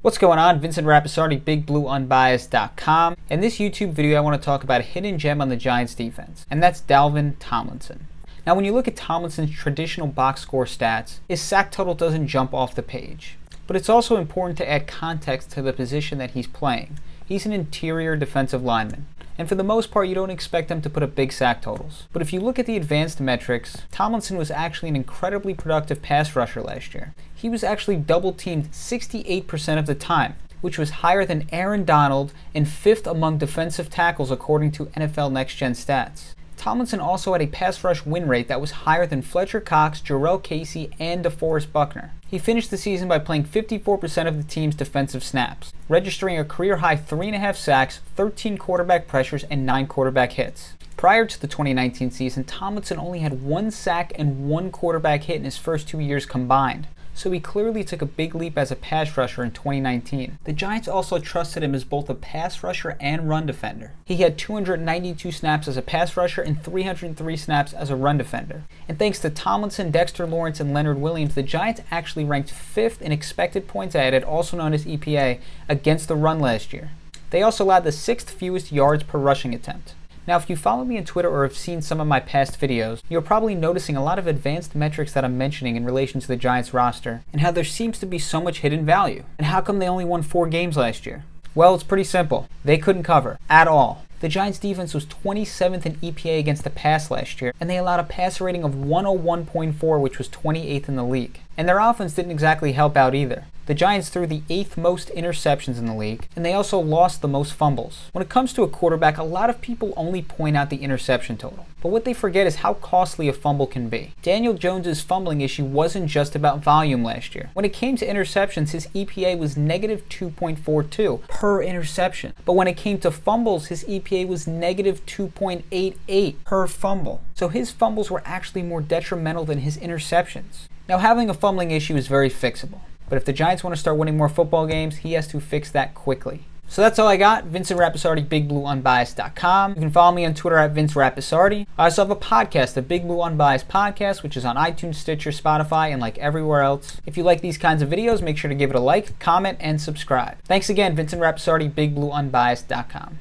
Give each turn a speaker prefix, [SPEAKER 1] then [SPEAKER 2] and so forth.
[SPEAKER 1] What's going on? Vincent Rappisardi, BigBlueUnbiased.com. In this YouTube video, I want to talk about a hidden gem on the Giants defense, and that's Dalvin Tomlinson. Now, when you look at Tomlinson's traditional box score stats, his sack total doesn't jump off the page. But it's also important to add context to the position that he's playing. He's an interior defensive lineman, and for the most part, you don't expect him to put up big sack totals. But if you look at the advanced metrics, Tomlinson was actually an incredibly productive pass rusher last year. He was actually double-teamed 68% of the time, which was higher than Aaron Donald and 5th among defensive tackles according to NFL Next Gen Stats. Tomlinson also had a pass rush win rate that was higher than Fletcher Cox, Jarrell Casey, and DeForest Buckner. He finished the season by playing 54% of the team's defensive snaps, registering a career-high 3.5 sacks, 13 quarterback pressures, and 9 quarterback hits. Prior to the 2019 season, Tomlinson only had 1 sack and 1 quarterback hit in his first 2 years combined, so he clearly took a big leap as a pass rusher in 2019. The Giants also trusted him as both a pass rusher and run defender. He had 292 snaps as a pass rusher and 303 snaps as a run defender. And thanks to Tomlinson, Dexter Lawrence, and Leonard Williams, the Giants actually ranked 5th in expected points added, also known as EPA, against the run last year. They also allowed the 6th fewest yards per rushing attempt. Now, if you follow me on Twitter or have seen some of my past videos, you're probably noticing a lot of advanced metrics that I'm mentioning in relation to the Giants roster, and how there seems to be so much hidden value. And how come they only won 4 games last year? Well, it's pretty simple. They couldn't cover at all. The Giants defense was 27th in EPA against the pass last year, and they allowed a passer rating of 101.4, which was 28th in the league. And their offense didn't exactly help out either. The Giants threw the 8th most interceptions in the league, and they also lost the most fumbles. When it comes to a quarterback, a lot of people only point out the interception total, but what they forget is how costly a fumble can be. Daniel Jones's fumbling issue wasn't just about volume last year. When it came to interceptions, his EPA was negative 2.42 per interception, but when it came to fumbles, his EPA was negative 2.88 per fumble. So his fumbles were actually more detrimental than his interceptions. Now, having a fumbling issue is very fixable, but if the Giants want to start winning more football games, he has to fix that quickly. So that's all I got. Vincent Rappisardi, BigBlueUnbiased.com. You can follow me on Twitter at Vince Rappisardi. I also have a podcast, the Big Blue Unbiased Podcast, which is on iTunes, Stitcher, Spotify, and like everywhere else. If you like these kinds of videos, make sure to give it a like, comment, and subscribe. Thanks again, Vincent Rappisardi, BigBlueUnbiased.com.